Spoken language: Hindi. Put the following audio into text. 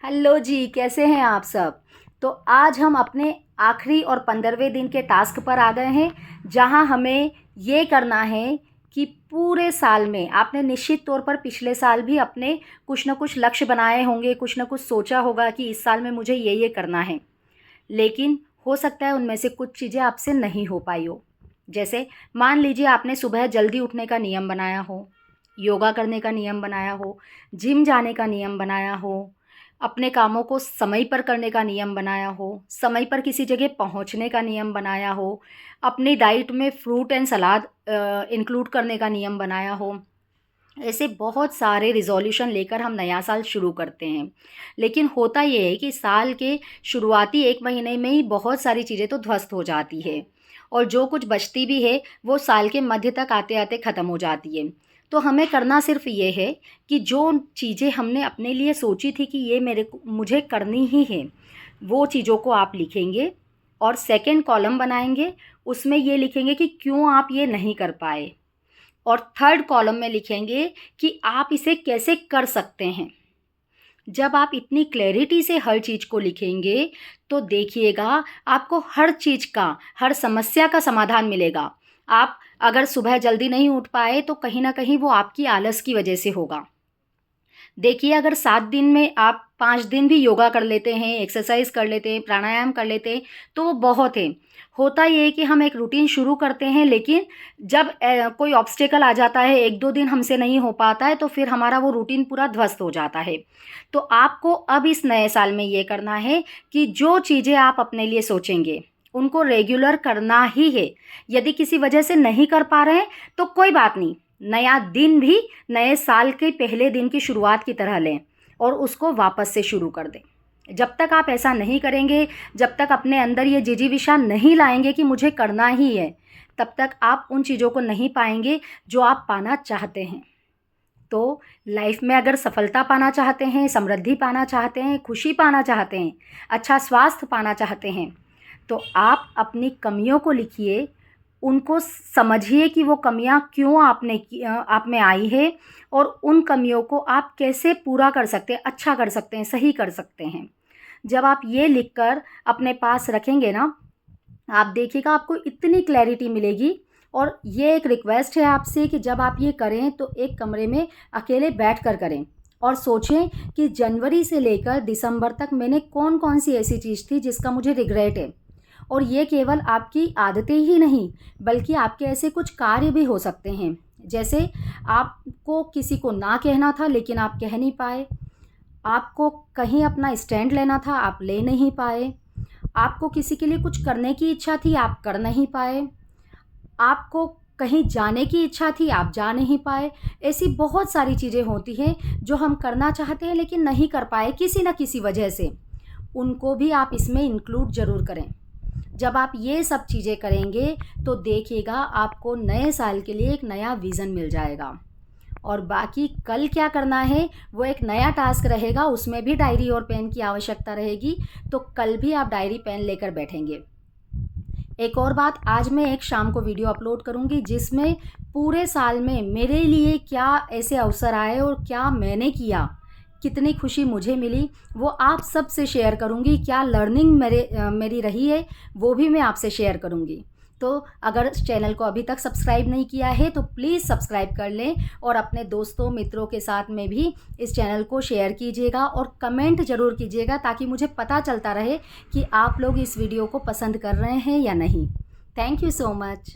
हेलो जी, कैसे हैं आप सब। तो आज हम अपने आखिरी और 15वें दिन के टास्क पर आ गए हैं, जहां हमें ये करना है कि पूरे साल में आपने निश्चित तौर पर पिछले साल भी अपने कुछ ना कुछ लक्ष्य बनाए होंगे, कुछ ना कुछ सोचा होगा कि इस साल में मुझे ये करना है। लेकिन हो सकता है उनमें से कुछ चीज़ें आपसे नहीं हो पाई हो। जैसे मान लीजिए आपने सुबह जल्दी उठने का नियम बनाया हो, योगा करने का नियम बनाया हो, जिम जाने का नियम बनाया हो, अपने कामों को समय पर करने का नियम बनाया हो, समय पर किसी जगह पहुंचने का नियम बनाया हो, अपनी डाइट में फ्रूट एंड सलाद इंक्लूड करने का नियम बनाया हो। ऐसे बहुत सारे रिज़ॉल्यूशन लेकर हम नया साल शुरू करते हैं। लेकिन होता ये है कि साल के शुरुआती 1 महीने में ही बहुत सारी चीज़ें तो ध्वस्त हो जाती है, और जो कुछ बचती भी है वो साल के मध्य तक आते-आते ख़त्म हो जाती है। तो हमें करना सिर्फ़ ये है कि जो चीज़ें हमने अपने लिए सोची थी कि ये मुझे करनी ही है, वो चीज़ों को आप लिखेंगे और सेकंड कॉलम बनाएँगे। उसमें ये लिखेंगे कि क्यों आप ये नहीं कर पाए, और थर्ड कॉलम में लिखेंगे कि आप इसे कैसे कर सकते हैं। जब आप इतनी क्लैरिटी से हर चीज़ को लिखेंगे तो देखिएगा आपको हर चीज़ का, हर समस्या का समाधान मिलेगा। आप अगर सुबह जल्दी नहीं उठ पाए तो कहीं न कहीं वो आपकी आलस की वजह से होगा। देखिए, अगर 7 दिन में आप 5 दिन भी योगा कर लेते हैं, एक्सरसाइज़ कर लेते हैं, प्राणायाम कर लेते हैं, तो वो बहुत है। होता ये है कि हम एक रूटीन शुरू करते हैं, लेकिन जब कोई ऑब्स्टेकल आ जाता है, 1-2 दिन हमसे नहीं हो पाता है, तो फिर हमारा वो रूटीन पूरा ध्वस्त हो जाता है। तो आपको अब इस नए साल में ये करना है कि जो चीज़ें आप अपने लिए सोचेंगे, उनको रेगुलर करना ही है। यदि किसी वजह से नहीं कर पा रहे हैं, तो कोई बात नहीं। नया दिन भी नए साल के पहले दिन की शुरुआत की तरह लें और उसको वापस से शुरू कर दें। जब तक आप ऐसा नहीं करेंगे, जब तक अपने अंदर ये जिजीविषा नहीं लाएंगे कि मुझे करना ही है, तब तक आप उन चीज़ों को नहीं पाएंगे जो आप पाना चाहते हैं। तो लाइफ में अगर सफलता पाना चाहते हैं, समृद्धि पाना चाहते हैं, खुशी पाना चाहते हैं, अच्छा स्वास्थ्य पाना चाहते हैं, तो आप अपनी कमियों को लिखिए, उनको समझिए कि वो कमियां क्यों आप में आई है, और उन कमियों को आप कैसे पूरा कर सकते हैं, अच्छा कर सकते हैं, सही कर सकते हैं। जब आप ये लिखकर अपने पास रखेंगे ना, आप देखिएगा आपको इतनी क्लैरिटी मिलेगी। और ये एक रिक्वेस्ट है आपसे कि जब आप ये करें तो एक कमरे में अकेले बैठ कर करें और सोचें कि जनवरी से लेकर दिसंबर तक मैंने कौन कौन सी ऐसी चीज़ थी जिसका मुझे रिग्रेट है। और ये केवल आपकी आदतें ही नहीं, बल्कि आपके ऐसे कुछ कार्य भी हो सकते हैं। जैसे आपको किसी को ना कहना था लेकिन आप कह नहीं पाए, आपको कहीं अपना स्टैंड लेना था, आप ले नहीं पाए, आपको किसी के लिए कुछ करने की इच्छा थी, आप कर नहीं पाए, आपको कहीं जाने की इच्छा थी, आप जा नहीं पाए। ऐसी बहुत सारी चीज़ें होती हैं जो हम करना चाहते हैं लेकिन नहीं कर पाए किसी न किसी वजह से। उनको भी आप इसमें इंक्लूड ज़रूर करें। जब आप ये सब चीज़ें करेंगे तो देखिएगा आपको नए साल के लिए एक नया विज़न मिल जाएगा। और बाकी कल क्या करना है वो एक नया टास्क रहेगा, उसमें भी डायरी और पेन की आवश्यकता रहेगी। तो कल भी आप डायरी पेन लेकर बैठेंगे। एक और बात, आज मैं एक शाम को वीडियो अपलोड करूंगी जिसमें पूरे साल में मेरे लिए क्या ऐसे अवसर आए और क्या मैंने किया, कितनी खुशी मुझे मिली, वो आप सबसे शेयर करूंगी। क्या लर्निंग मेरी रही है वो भी मैं आपसे शेयर करूंगी। तो अगर चैनल को अभी तक सब्सक्राइब नहीं किया है तो प्लीज़ सब्सक्राइब कर लें, और अपने दोस्तों मित्रों के साथ में भी इस चैनल को शेयर कीजिएगा और कमेंट ज़रूर कीजिएगा, ताकि मुझे पता चलता रहे कि आप लोग इस वीडियो को पसंद कर रहे हैं या नहीं। Thank you so much.